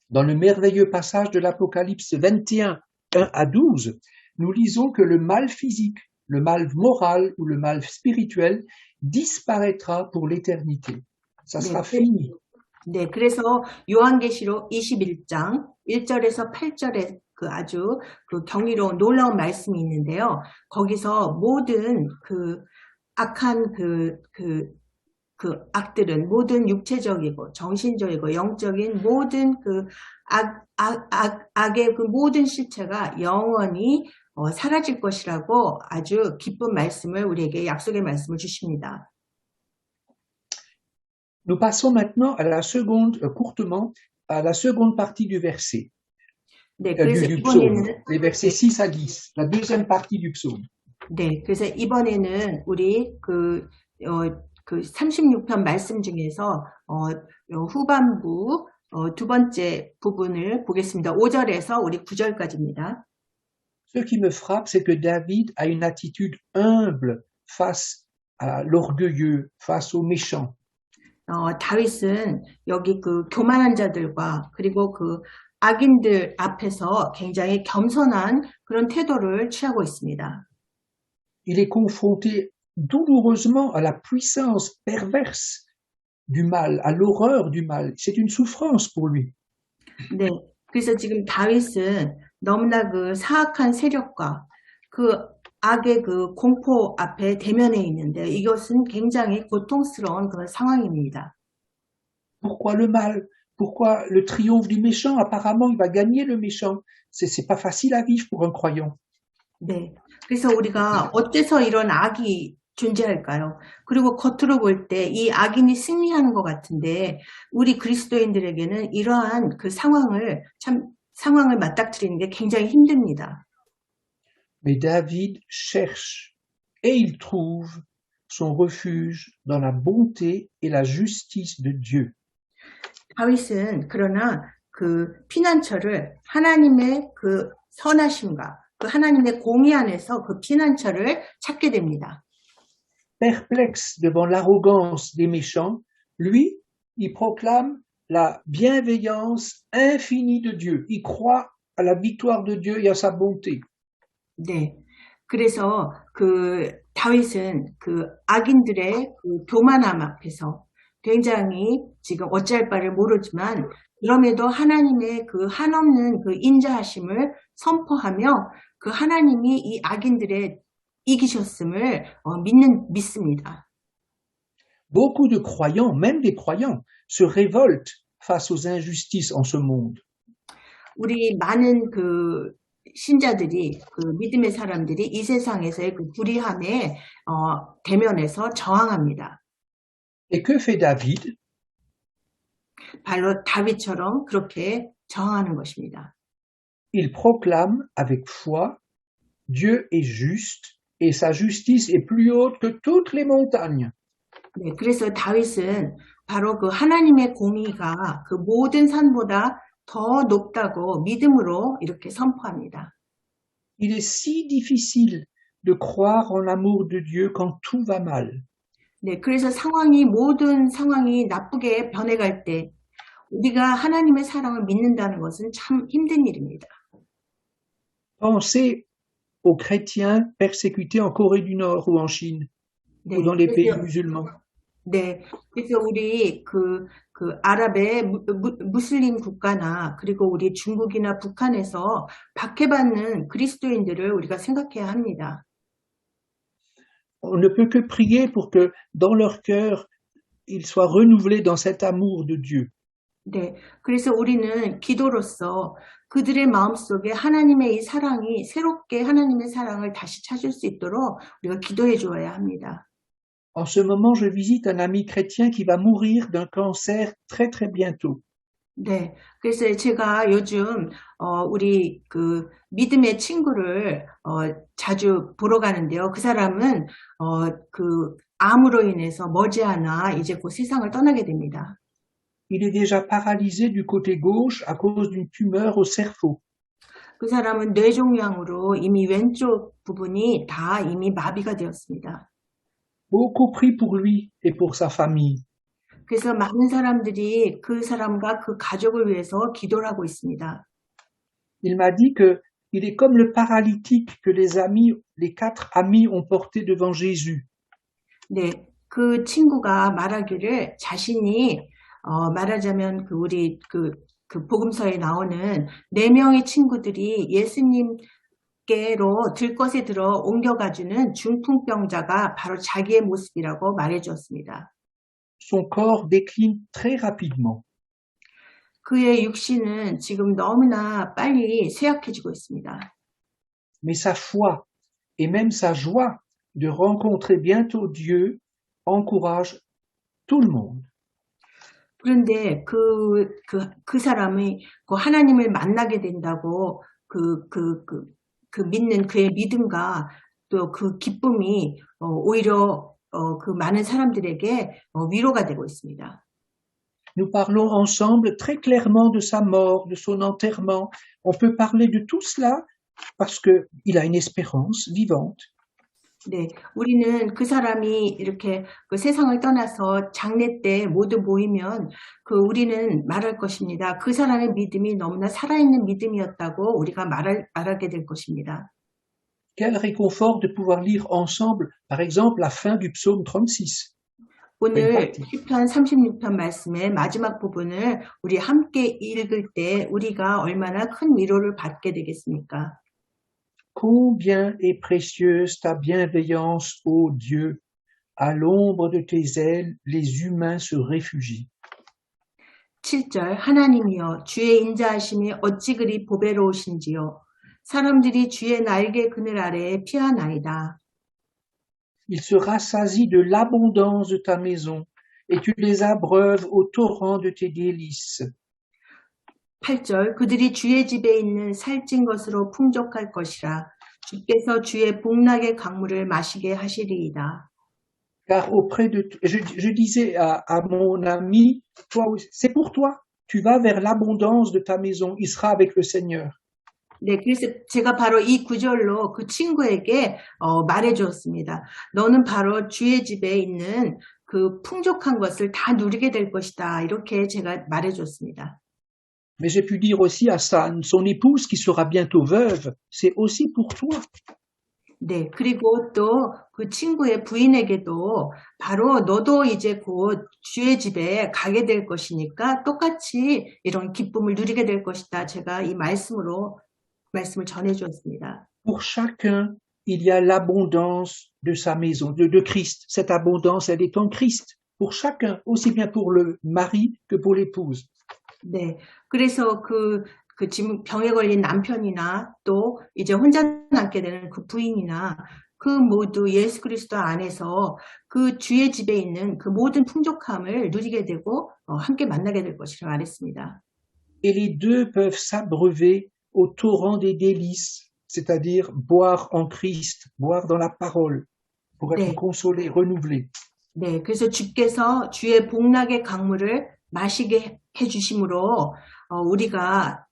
Dans le merveilleux passage de l'Apocalypse 21, 1 à 12, nous lisons que le mal physique, le mal moral ou le mal spirituel disparaîtra pour l'éternité. Ça sera fini. 네, 그래서 요한계시록 21장 1절에서 8절에 그 아주 그 경이로운 놀라운 말씀이 있는데요. 거기서 모든 그 악한 그 악들은 모든 육체적이고 정신적이고 영적인 모든 그 악의 그 모든 실체가 영원히 사라질 것이라고 아주 기쁜 말씀을 우리에게 약속의 말씀을 주십니다. Nous passons maintenant à la seconde, courtement, à la seconde partie du verset, 네, du psaume, les versets 6 à 10, la deuxième partie du psaume. 네, 그래서 이번에는 우리 그 36편 말씀 중에서 후반부 두 번째 부분을 보겠습니다. 5절에서 우리 9절까지입니다. Ce qui me frappe, c'est que David a une attitude humble face à l'orgueilleux, face aux méchants. 다윗은 여기 그 교만한 자들과 그리고 그 악인들 앞에서 굉장히 겸손한 그런 태도를 취하고 있습니다. Il est confronté douloureusement à la puissance perverse du mal, à l'horreur du mal. C'est une souffrance pour lui. 네, 그래서 지금 다윗은 너무나 그 사악한 세력과 그 악의 그 공포 앞에 대면해 있는데 이것은 굉장히 고통스러운 그런 상황입니다. Pourquoi le mal? Pourquoi le triomphe du méchant? Apparemment, il va gagner le méchant. C'est pas facile à vivre pour un croyant. 네, 그래서 우리가 어째서 이런 악이 존재할까요? 그리고 겉으로 볼 때 이 악인이 승리하는 것 같은데 우리 그리스도인들에게는 이러한 그 상황을 맞닥뜨리는 게 굉장히 힘듭니다. Mais David cherche et il trouve son refuge dans la bonté et la justice de Dieu. 다윗은 그러나 그 피난처를 하나님의 그 선하심과 그 하나님의 공의 안에서 그 피난처를 찾게 됩니다. Perplexe devant l'arrogance des méchants, lui, il proclame la bienveillance infinie de Dieu. Il croit à la victoire de Dieu et à sa bonté. 네. 그래서 그 다윗은 그 악인들의 그 교만함 앞에서 굉장히 지금 어찌할 바를 모르지만 그럼에도 하나님의 그 한없는 그 인자하심을 선포하며 그 하나님이 이 악인들의 이기셨음을 믿습니다. Beaucoup de croyants, même des croyants, se révoltent face aux injustices en ce monde. 우리 많은 그 신자들이 그 믿음의 사람들이 이 세상에서의 그 불의함에 대면해서 저항합니다. Et que fait David? 바로 다윗처럼 그렇게 저항하는 것입니다. Il proclame avec foi, Dieu est juste et sa justice est plus haute que toutes les montagnes. 네, 그래서 다윗은 바로 그 하나님의 공의가 그 모든 산보다 더 높다고 믿음으로 이렇게 선포합니다. Il est si difficile de croire en l'amour de Dieu quand tout va mal. 네, 그래서 모든 상황이 나쁘게 변해갈 때 우리가 하나님의 사랑을 믿는다는 것은 참 힘든 일입니다. Pensez aux chrétiens persécutés en Corée du Nord ou en Chine, 네, ou dans les pays musulmans. 네, 그래서 우리 그 아랍의 무슬림 국가나 그리고 우리 중국이나 북한에서 박해받는 그리스도인들을 우리가 생각해야 합니다. On ne peut que prier pour que dans leur cœur, ils soient renouvelés dans cet amour de Dieu. 네, 그래서 우리는 기도로서 그들의 마음속에 하나님의 이 사랑이 새롭게 하나님의 사랑을 다시 찾을 수 있도록 우리가 기도해 주어야 합니다. En ce moment, je visite un ami chrétien qui va mourir d'un cancer très très bientôt. 네. 그래서 제가 요즘, 우리 그 믿음의 친구를, 자주 보러 가는데요. 그 사람은, 암으로 인해서 머지않아 이제 곧 세상을 떠나게 됩니다. Il est déjà paralysé du côté gauche à cause d'une tumeur au cerveau. 그 사람은 뇌종양으로 이미 왼쪽 부분이 다 이미 마비가 되었습니다. Beaucoup prient pour lui et pour sa famille. 그래서 많은 사람들이 그 사람과 그 가족을 위해서 기도를 하고 있습니다. Il m'a dit que il est comme le paralytique que les 4 amis ont porté devant Jésus. 네, 그 친구가 말하기를 자신이 말하자면 그 복음서에 나오는 4명의 친구들이 예수님께로 들것에 들어 옮겨가주는 중풍병자가 바로 자기의 모습이라고 말해주었습니다. Son corps décline très rapidement. 그의 육신은 지금 너무나 빨리 쇠약해지고 있습니다. Mais sa foi et même sa joie de rencontrer bientôt Dieu encourage tout le monde. 그런데 그 사람이 그 하나님을 만나게 된다고 믿는 그의 믿음과 또 그 기쁨이 오히려 그 많은 사람들에게 위로가 되고 있습니다. Nous parlons ensemble très clairement de sa mort, de son enterrement. On peut parler de tout cela parce qu'il a une espérance vivante. 네, 우리는 그 사람이 이렇게 그 세상을 떠나서 장례 때 모두 모이면 우리는 말할 것입니다. 그 사람의 믿음이 너무나 살아있는 믿음이었다고 우리가 말하게 될 것입니다. Quel réconfort de pouvoir lire ensemble, par exemple, la fin du psaume 36. 오늘 시편 36편 말씀의 마지막 부분을 우리 함께 읽을 때 우리가 얼마나 큰 위로를 받게 되겠습니까? Combien est précieuse ta bienveillance, ô Dieu! À l'ombre de tes ailes, les humains se réfugient. 7절 하나님이여 주의 인자하심이 어찌 그리 보배로우신지요. 사람들이 주의 날개 그늘 아래에 피하나이다. Il se rassasie de l'abondance de ta maison, et tu les abreuves au torrent de tes délices. 8절 그들이 주의 집에 있는 살찐 것으로 풍족할 것이라. 주께서 주의 복락의 강물을 마시게 하시리이다. Car auprès de je disais à mon ami, toi, c'est pour toi. Tu vas vers l'abondance de ta maison. Il sera avec le Seigneur. 네, 그래서 제가 바로 이 구절로 그 친구에게 말해 주었습니다. 너는 바로 주의 집에 있는 그 풍족한 것을 다 누리게 될 것이다. 이렇게 제가 말해 줬습니다. Mais j'ai pu dire aussi à son épouse qui sera bientôt veuve, c'est aussi pour toi. 네, 그리고 또 그 친구의 부인에게도 바로 너도 이제 곧 주의 집에 가게 될 것이니까 똑같이 이런 기쁨을 누리게 될 것이다. 제가 이 말씀을 전해 주었습니다. Pour chacun, il y a l'abondance de sa maison, de Christ. Cette abondance, elle est en Christ. Pour chacun, aussi bien pour le mari que pour l'épouse. 네, 그래서 지금 병에 걸린 남편이나 또 이제 혼자 남게 되는 그 부인이나 그 모두 예수 그리스도 안에서 그 주의 집에 있는 그 모든 풍족함을 누리게 되고 함께 만나게 될 것이라고 말했습니다. Et les deux peuvent s'abreuver au torrent des délices, c'est-à-dire boire en Christ, boire dans la parole, pour être consolé, renouvelé. 네, 그래서 주께서 주의 복락의 강물을 마시게 해주심으로 우리가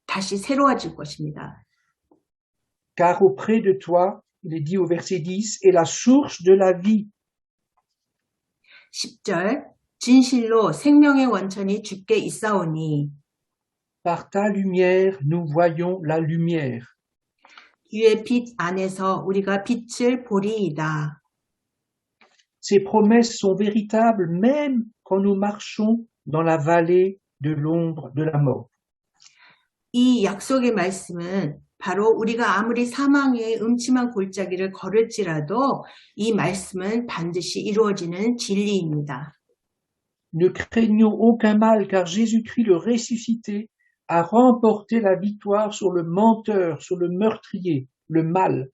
다시 새로워질 것입니다. Car auprès de toi, il est dit au verset 10, est la source de la vie. 10절 진실로 생명의 원천이 주께 있사오니 Par ta lumière, nous voyons la lumière. 주의 빛 안에서 우리가 빛을 보리이다. Ces promesses sont véritables même quand nous marchons dans la vallée de l'ombre de la mort. 이 약속의 말씀은 바로 우리가 아무리 사망의 음침한 골짜기를 걸을지라도 이 말씀은 반드시 이루어지는 진리입니다. Ne craignons aucun mal car Jésus-Christ le ressuscité a remporté la victoire sur le menteur, sur le meurtrier, le mal.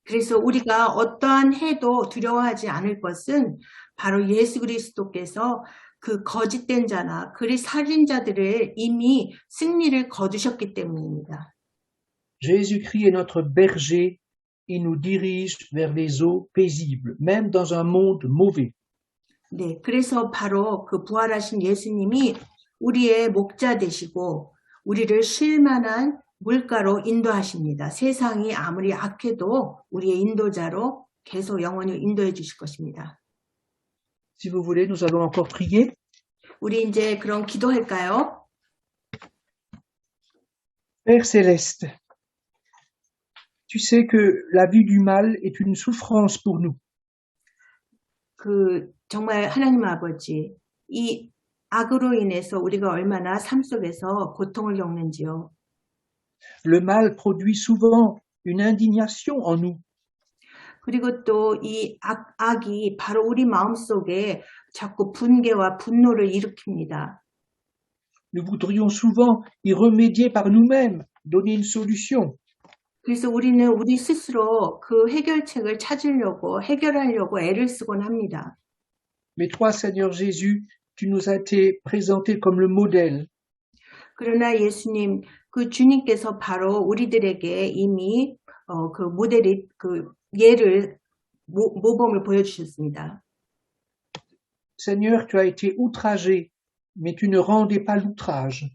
그래서 우리가 어떠한 해도 두려워하지 않을 것은 바로 예수 그리스도께서 그 거짓된 자나 그리스도 살인자들을 이미 승리를 거두셨기 때문입니다. Jésus-Christ est notre berger. Il nous dirige vers les eaux paisibles, même dans un monde mauvais. 네, 그래서 바로 그 부활하신 예수님이 우리의 목자 되시고 우리를 쉴만한 물가로 인도하십니다. 세상이 아무리 악해도 우리의 인도자로 계속 영원히 인도해 주실 것입니다. Si vous voulez, nous allons encore prier. 우리 이제 그럼 기도할까요? Père céleste, tu sais que la vue du mal est une souffrance pour nous. 그 정말 하나님 아버지, 이 악으로 인해서 우리가 얼마나 삶 속에서 고통을 겪는지요. Le mal produit souvent une indignation en nous. 그리고 또 이 악이 바로 우리 마음속에 자꾸 분개와 분노를 일으킵니다. Nous voudrions souvent y remédier par nous-mêmes, donner une solution. 그래서 우리는 우리 스스로 그 해결책을 찾으려고 해결하려고 애를 쓰곤 합니다. Mais toi, Seigneur Jésus, tu nous as été présenté comme le modèle. 그러나 예수님, 그 주님께서 바로 우리들에게 이미 그 모델이 그 예를 모범을 보여주셨습니다. Seigneur, tu as été outragé, mais tu ne rendais pas l'outrage.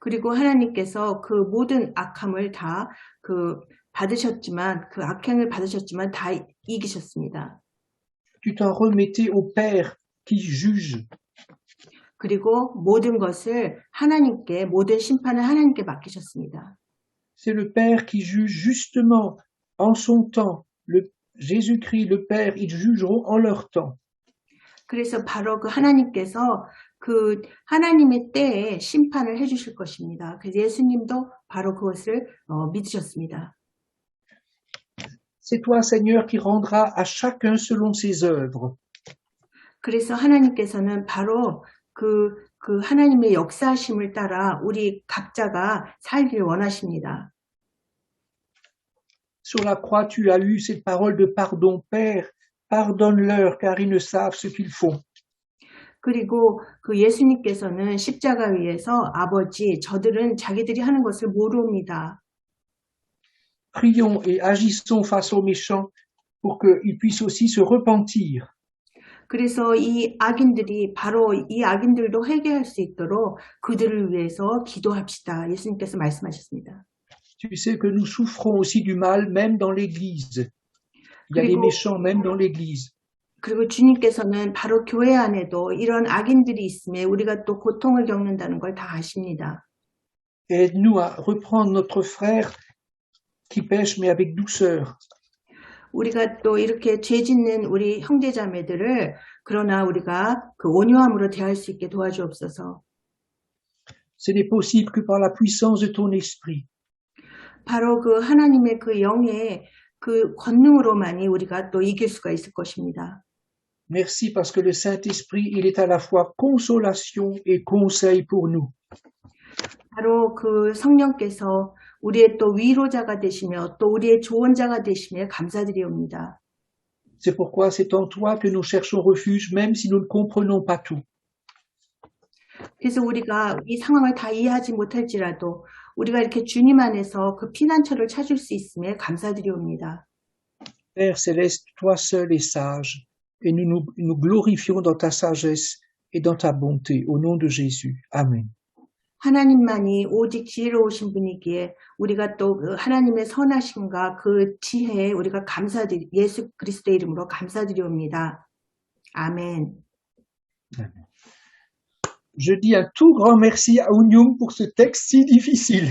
그리고 하나님께서 그 모든 악함을 다 그 받으셨지만 그 악행을 받으셨지만 다 이기셨습니다. Tu t'en remettais au Père qui juge. 그리고 모든 것을 하나님께 모든 심판을 하나님께 맡기셨습니다. C'est le Père qui juge justement en son temps. Jésus-Christ, le Père, ils jugeront en leur temps. 그래서 바로 그 하나님께서 그 하나님의 때에 심판을 해주실 것입니다. 그래서 예수님도 바로 그것을 믿으셨습니다. C'est toi, Seigneur, qui rendras à chacun selon ses œuvres. 그래서 하나님께서는 바로 그 하나님의 역사하심을 따라 우리 각자가 살길 원하십니다. Sur la croix, tu as eu cette parole de pardon, Père, pardonne-leur car ils ne savent ce qu'ils font. 그리고 그 예수님께서는 십자가 위에서 아버지, 저들은 자기들이 하는 것을 모릅니다. Prions et agissons face aux méchants pour qu'ils puissent aussi se repentir. 그래서 이 악인들이 바로 이 악인들도 회개할 수 있도록 그들을 위해서 기도합시다. 예수님께서 말씀하셨습니다. Tu sais que nous souffrons aussi du mal même dans l'Église. Il y a des méchants même dans l'Église. 그리고 주님께서는 바로 교회 안에도 이런 악인들이 있음에 우리가 또 고통을 겪는다는 걸 다 아십니다. Aide-nous à reprendre notre frère qui pêche mais avec douceur. 우리가 또 이렇게 죄 짓는 우리 형제자매들을 그러나 우리가 그 온유함으로 대할 수 있게 도와주옵소서. Ce n'est possible que par la puissance de ton esprit. 바로 그 하나님의 그 영의 그 권능으로만이 우리가 또 이길 수가 있을 것입니다. Merci parce que le Saint-Esprit, il est à la fois consolation et conseil pour nous. 바로 그 성령께서 우리의 또 위로자가 되시며 또 우리의 조언자가 되시며 감사드리옵니다. C'est pourquoi c'est en toi que nous cherchons refuge, même si nous ne comprenons pas tout. 그래서 우리가 이 상황을 다 이해하지 못할지라도 우리가 이렇게 주님 안에서 그 피난처를 찾을 수 있음에 감사드리옵니다. Père céleste, toi seul es sage, et nous glorifions dans ta sagesse et dans ta bonté, au nom de Jésus. Amen. 하나님만이 오직 지혜로우신 분이기에 우리가 또 그 하나님의 선하심과 그 지혜에 우리가 예수 그리스도의 이름으로 감사드리옵니다. 아멘. Amen. Je dis un tout grand merci à Ounium pour ce texte si difficile.